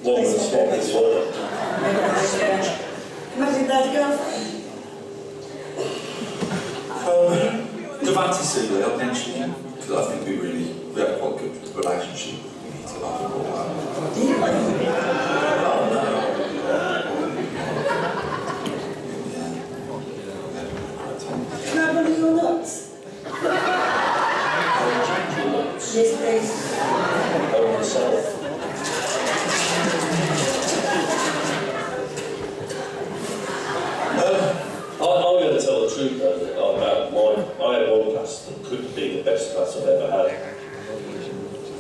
One was swap with the other. Imagine that girlfriend. Romantically, I'll mention it, because I think we have quite a good relationship. We need to laugh all that. Can I have one of your nuts? Yes, please. Over myself. I'm going to tell the truth though, about I had one class that could be the best class I've ever had.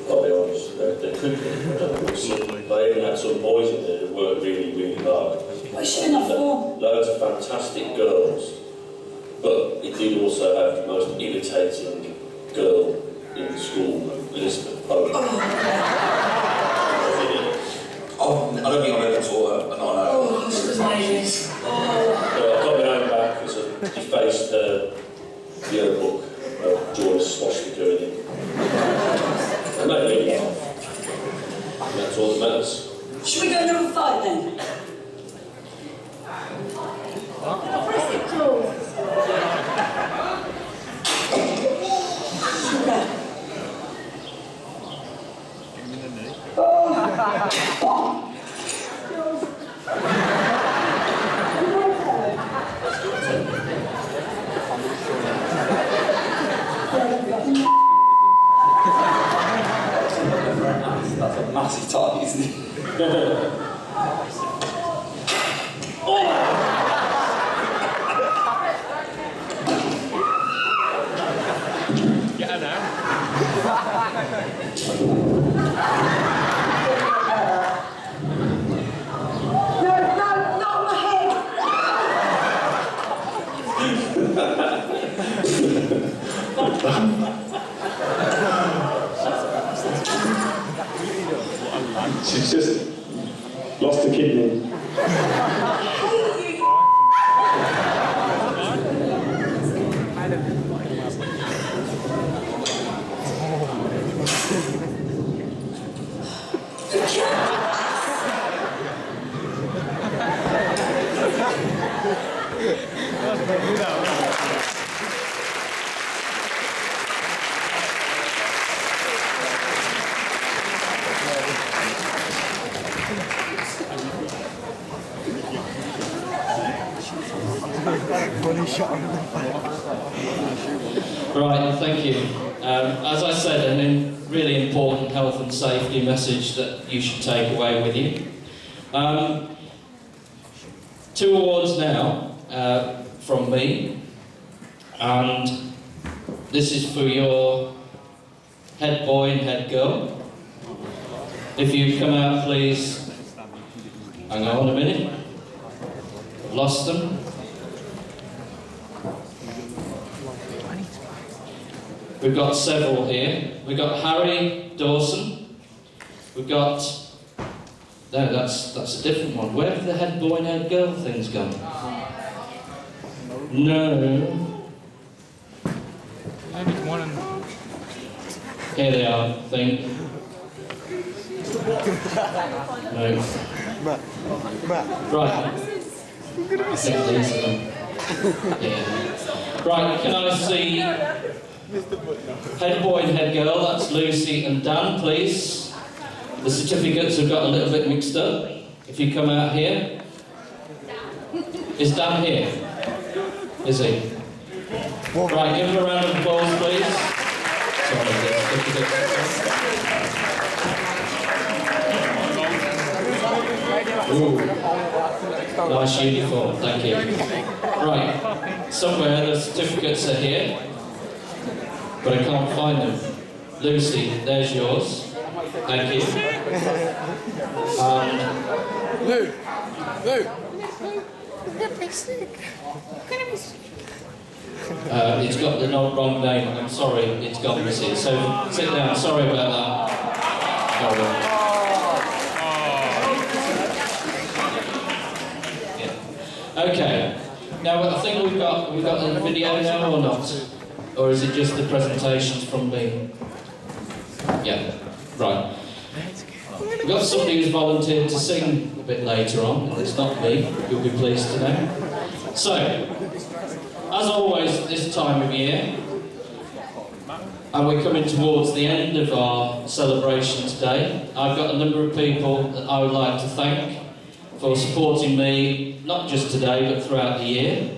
I'll be honest, there could be. I even had some boys in there who worked really, really hard. What's she enough for? Loads of fantastic girls, but it did also have the most irritating girl in school, Elizabeth Pope. Oh, I don't think I've ever taught her, but I know. Oh, she was amazing. Oh. So I got my own back because I defaced the yearbook of Joyce swastika in it. And that made me laugh. And that's all that matters. Should we go number 5 then? What's it called? Sugar. That's a massive target, isn't it? Get her now. No, not on my head. She's just lost a kidney. Right, thank you. As I said, a really important health and safety message that you should take away with you. 2 awards now from me, and this is for your head boy and head girl. If you come out, please. Hang on a minute. I've lost them. We've got several here. We've got Harry Dawson. We've got... No, that's a different one. Where have the head boy and head girl things gone? No. Here they are, I think. No. Right. I think these are them. Yeah. Right, can I see head boy and head girl? That's Lucy and Dan, please. The certificates have got a little bit mixed up. If you come out here. Is Dan here? Is he? Right, give him a round of applause, please. Sorry, the certificates. Ooh. Nice uniform, thank you. Right, somewhere the certificates are here, but I can't find them. Lucy, there's yours. Thank you. Lou. It's got the wrong name. I'm sorry, it's gone missing. So sit down. Sorry about that. Sorry. Okay. Now I think we've got the video now or not, or is it just the presentations from me? Yeah. Right. We've got somebody who's volunteered to sing a bit later on, and it's not me, you'll be pleased to know. So, as always this time of year, and we're coming towards the end of our celebration today, I've got a number of people that I would like to thank for supporting me, not just today, but throughout the year.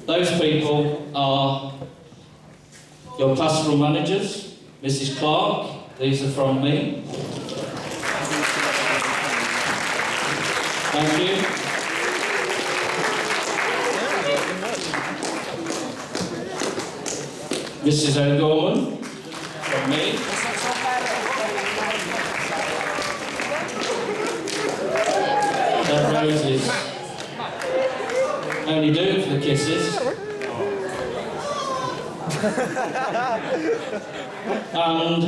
Those people are your pastoral managers, Mrs. Clark, these are from me. Thank you. Mrs. O'Gorman, from me. Their roses. Only do it for the kisses. And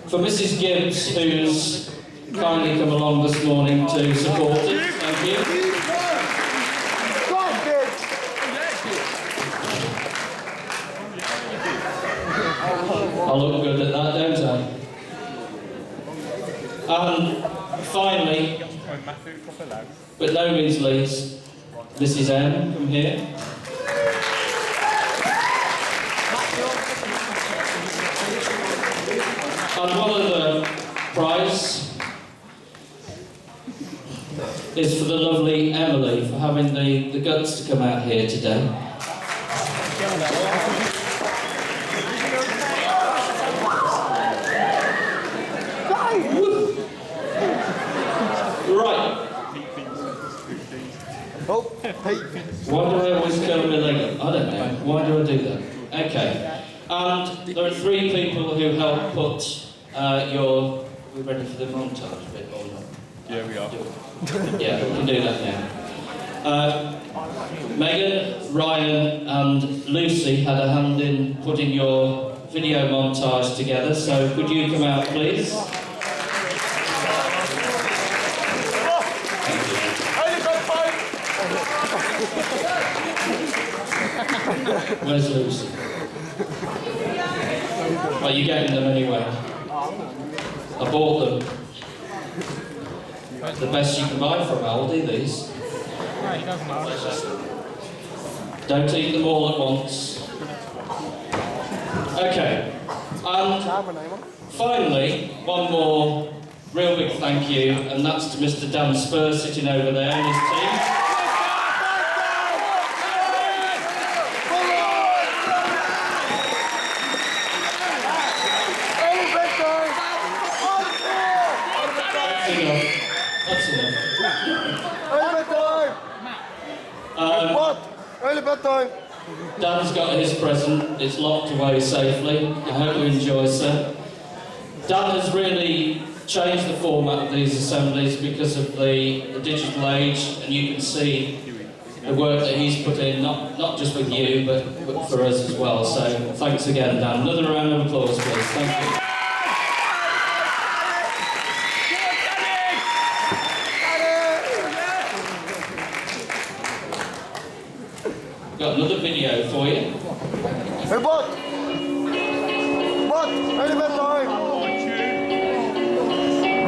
for Mrs. Gibbs, who's kindly come along this morning to support it. Thank you. I look good at that, don't I? And finally, but no means least, Mrs. M, come here. And one other prize is for the lovely Emily for having the guts to come out here today. Right. Why do I always curl my leg up? I don't know. Why do I do that? Okay. And there are 3 people who helped put your... We're ready for the montage bit or not? Yeah, we are. Yeah, we can do that now. Megan, Ryan and Lucy had a hand in putting your video montage together, so could you come out please? Where's Lucy? Are you getting them anyway? I bought them. The best you can buy from Aldi, these. Don't eat them all at once. Okay. And finally, one more real big thank you, and that's to Mr. Dan Spur sitting over there and his team. That's enough. Early bedtime. Dan's got his present, it's locked away safely. I hope you enjoy, sir. Dan has really changed the format of these assemblies because of the digital age, and you can see the work that he's put in, not just with you, but for us as well. So thanks again, Dan. Another round of applause, please. Thank you. Got another video for you. Hey, what? Early bedtime.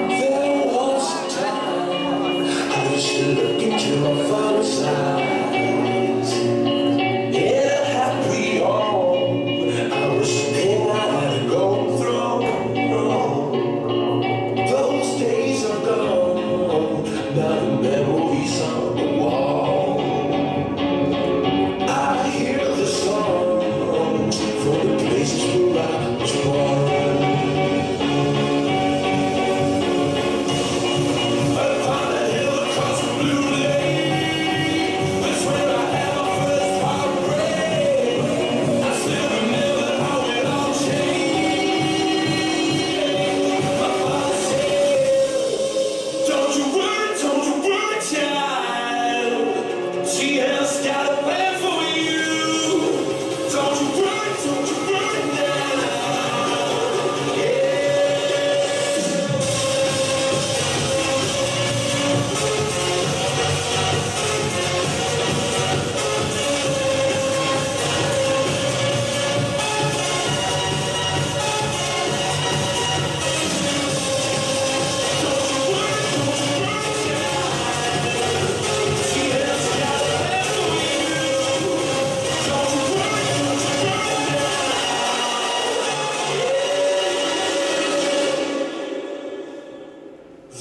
There was a time I used to look into my father's eyes. In a happy home, I was thinking I had to go through. Those days are gone, now the memories on the wall. I hear the song from the places where I was born.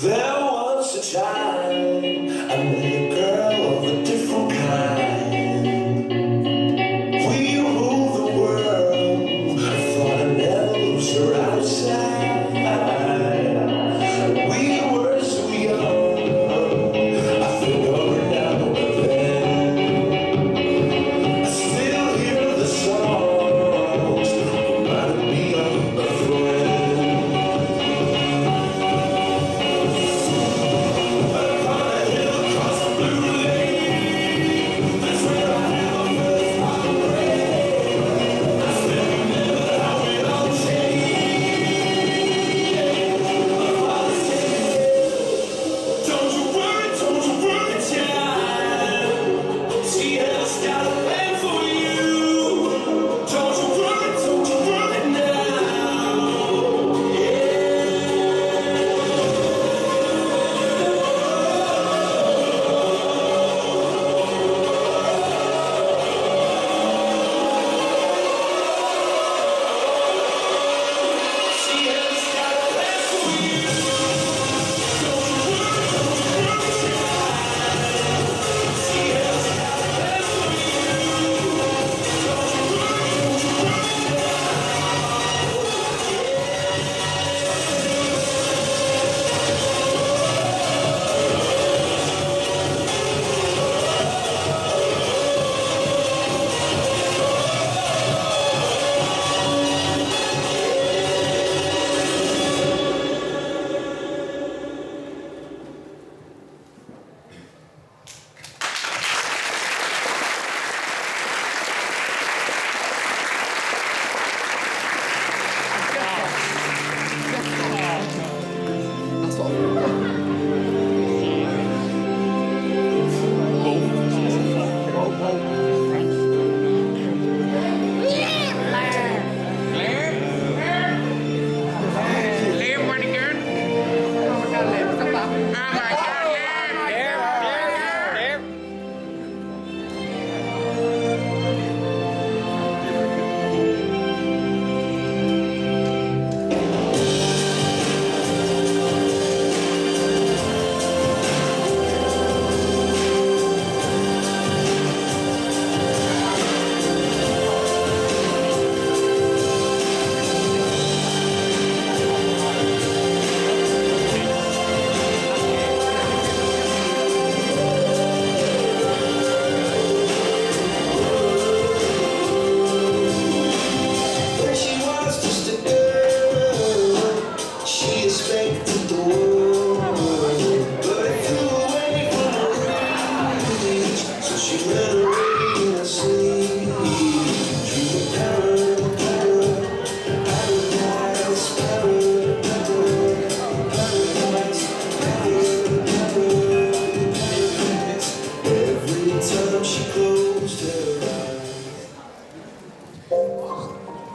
There was a time I met a girl of a different kind. We ruled the world. I thought I'd never lose her outside. We were so young. I think of her now and then. I still hear the songs reminding me of my friend.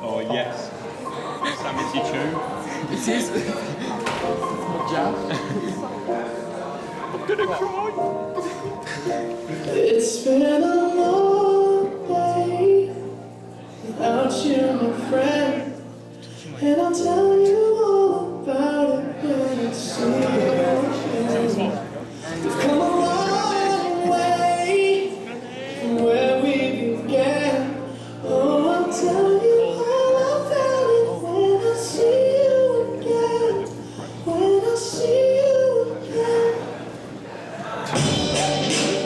Oh yes. Sam, is your tune? It is. Jazz. I'm gonna cry. It's been a long day without you, my friend, and I'll tell you all about it when it's over. We've come a long way from where we began. Oh, I'll tell you all about it when I see you again. When I see you again.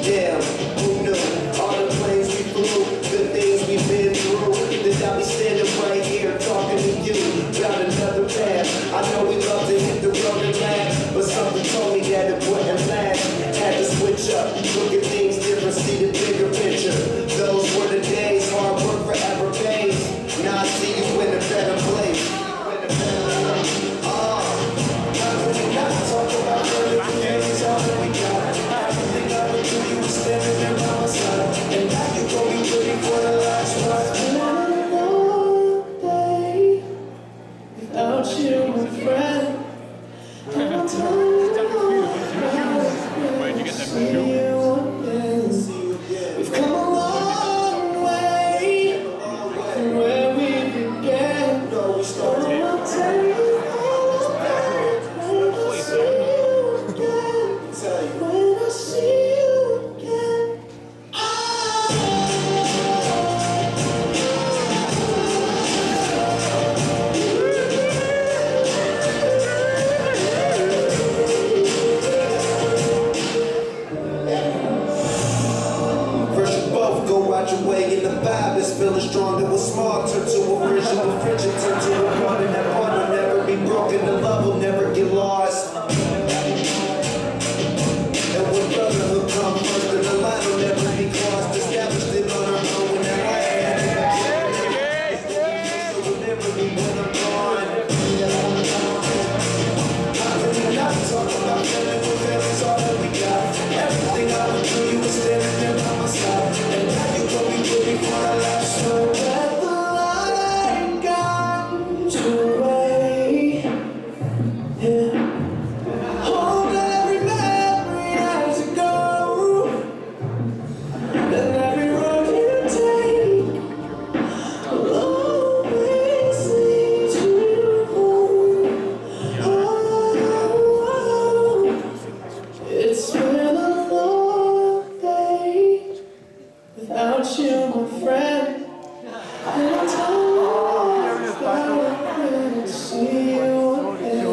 Damn, who knew? All the planes we flew, good things we've been through. That I'll be standing right here talking to you about another Yeah. Hold every memory as it goes, and every road you take will always lead you home. Oh, it's been a long day without you, my friend. And I'm tired when I see you again.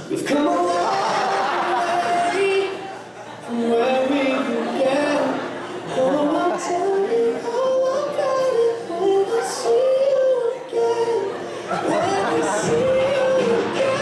We've come a long way from where we began. Oh, I'll tell you all about it when I see you again. When we see you again.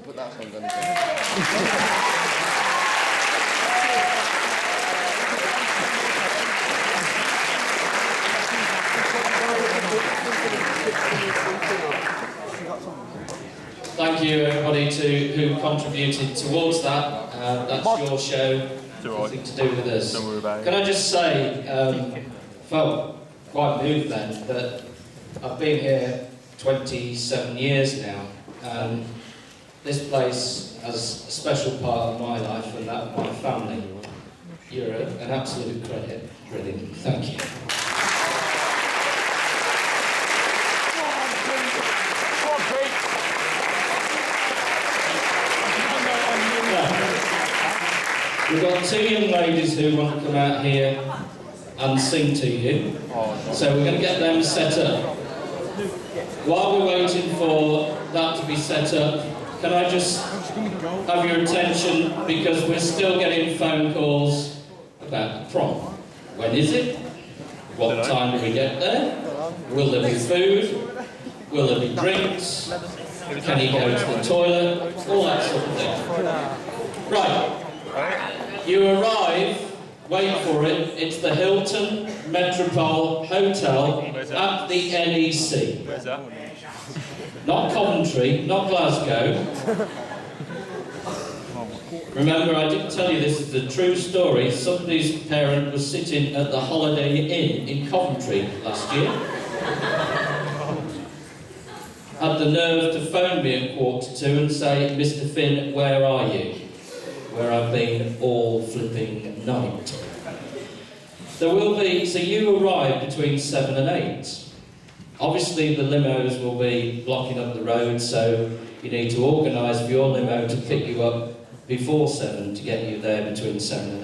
Put that song on again. Thank you, everybody, who contributed towards that. That's your show, nothing to do with us. Don't worry about it. Can I just say, felt quite moved then that I've been here 27 years now, and this place has a special part of my life and that of my family. You're an absolute credit, really. Thank you. We've got two young ladies who want to come out here and sing to you. So we're going to get them set up. While we're waiting for that to be set up, can I just have your attention, because we're still getting phone calls about the prom. When is it? What time do we get there? Will there be food? Will there be drinks? Can he go to the toilet? All that sort of thing. Right. You arrive, wait for it, it's the Hilton Metropole Hotel at the NEC. Where's that? Not Coventry, not Glasgow. Remember, I did tell you this is a true story. Somebody's parent was sitting at the Holiday Inn in Coventry last year. Had the nerve to phone me at 1:45 and say, "Mr. Finn, where are you?" Where I've been all flipping night. There will be, so you arrive between 7 and 8. Obviously the limos will be blocking up the road, so you need to organise for your limo to pick you up before 7 to get you there between 7 and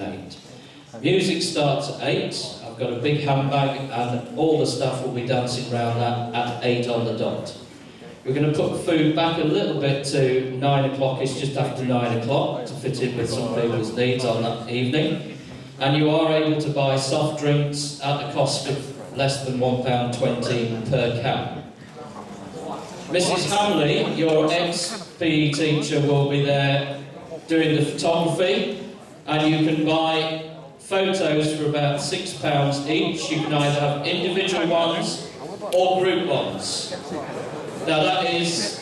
8. Music starts at 8. I've got a big handbag and all the staff will be dancing around that at 8 on the dot. We're going to put food back a little bit to 9 o'clock, it's just after 9 o'clock, to fit in with some people's needs on that evening. And you are able to buy soft drinks at the cost of less than £1.20 per can. Mrs. Hamley, your ex-PE teacher, will be there doing the photography, and you can buy photos for about £6 each. You can either have individual ones or group ones. Now that is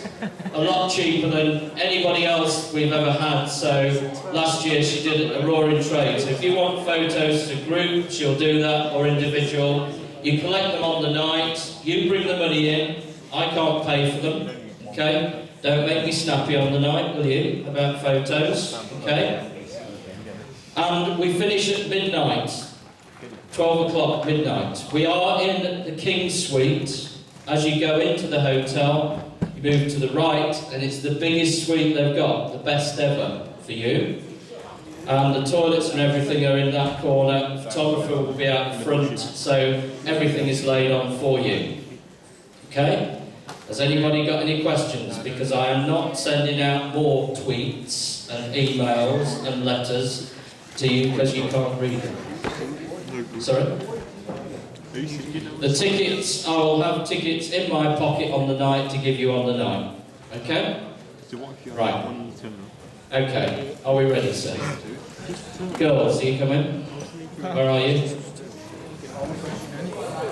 a lot cheaper than anybody else we've ever had, so last year she did a roaring trade. So if you want photos to group, she'll do that, or individual. You collect them on the night, you bring the money in, I can't pay for them, okay? Don't make me snappy on the night, will you, about photos, okay? And we finish at midnight, 12 o'clock midnight. We are in the King's Suite. As you go into the hotel, you move to the right, and it's the biggest suite they've got, the best ever for you. And the toilets and everything are in that corner. The photographer will be out front, so everything is laid on for you. Okay? Has anybody got any questions? Because I am not sending out more tweets and emails and letters to you because you can't read them. Sorry? The tickets, I will have tickets in my pocket on the night to give you on the night. Okay? Right. Okay. Are we ready, sir? Girls, are you coming? Where are you?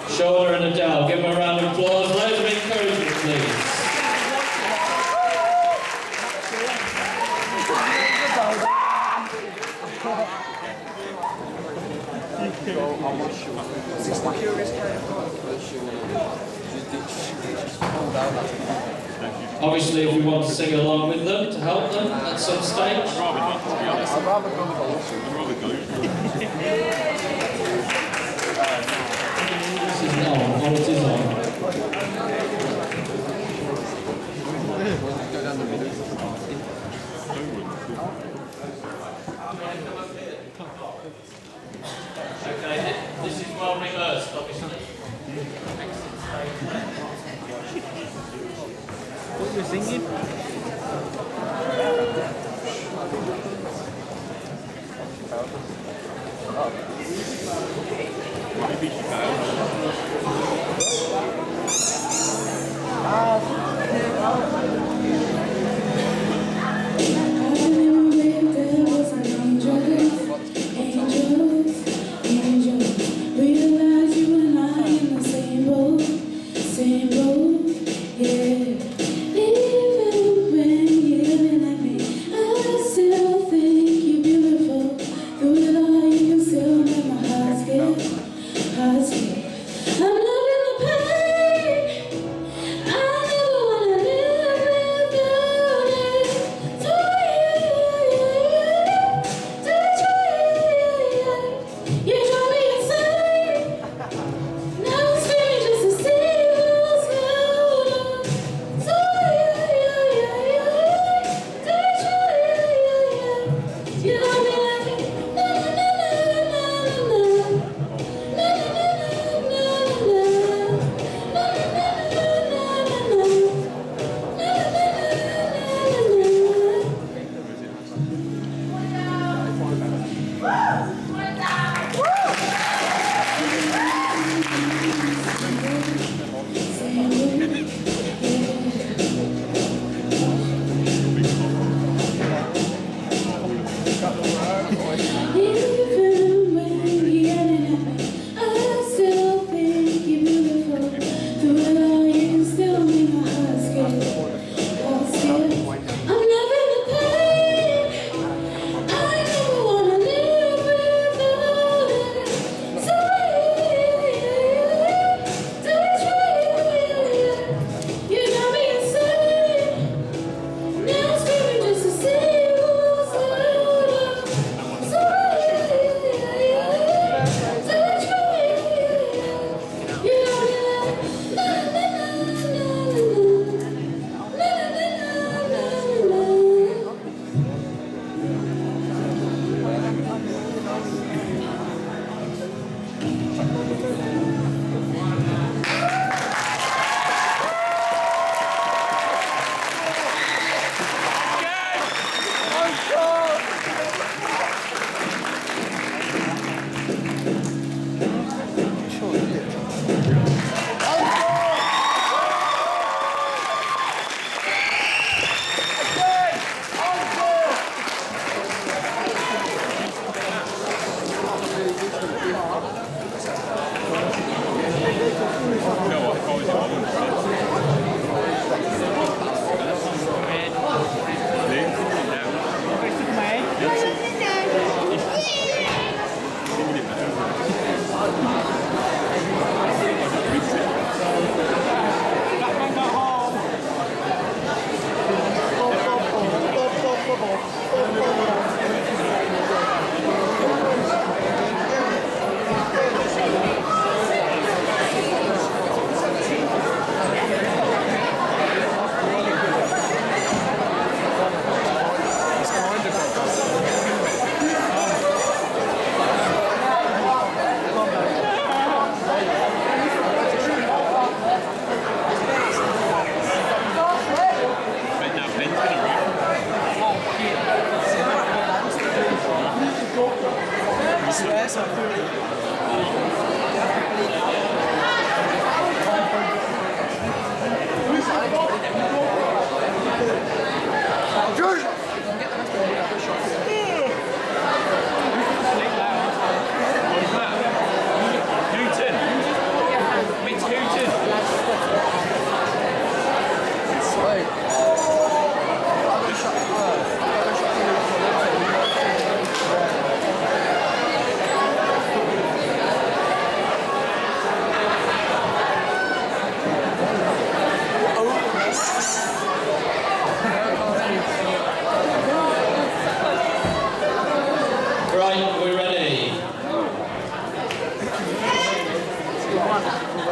Shauna and Adele, give them a round of applause. Loads of encouragement, please. Obviously, if you want to sing along with them, to help them at some stage. I'd rather go with This is on. Oh, it is on. Go down the middle. Okay, this is well rehearsed, obviously. What you're singing?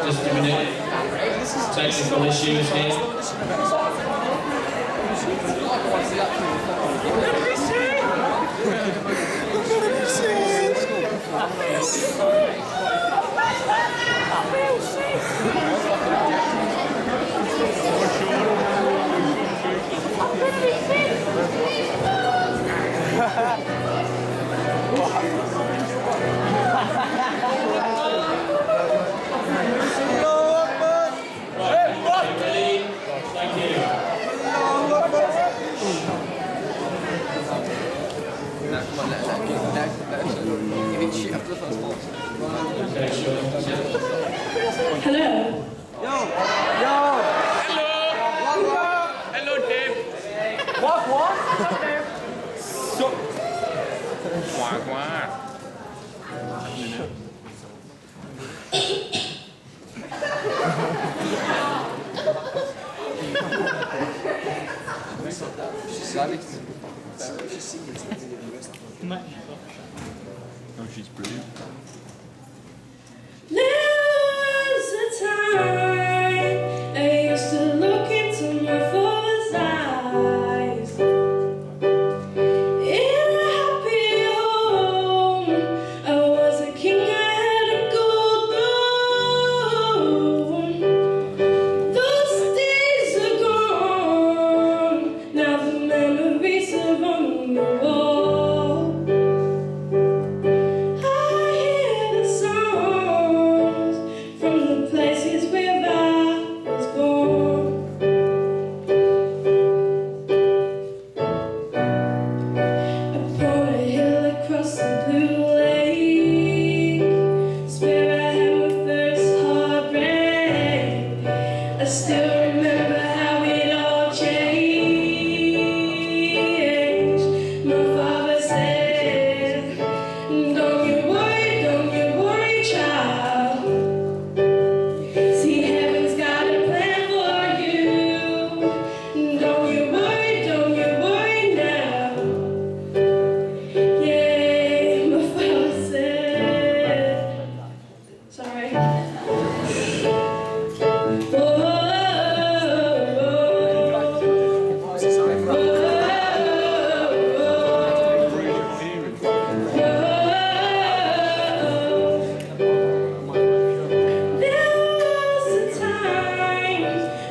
Just a minute. Technical issues here. Hello. Hello, Dave. What, Dave? So... Quack. Oh, she's brilliant. There's a time I used to look into my father's eyes. In a happy home, I was a king, I had a gold throne. Those days are gone, now the memories are on the wall.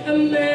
A man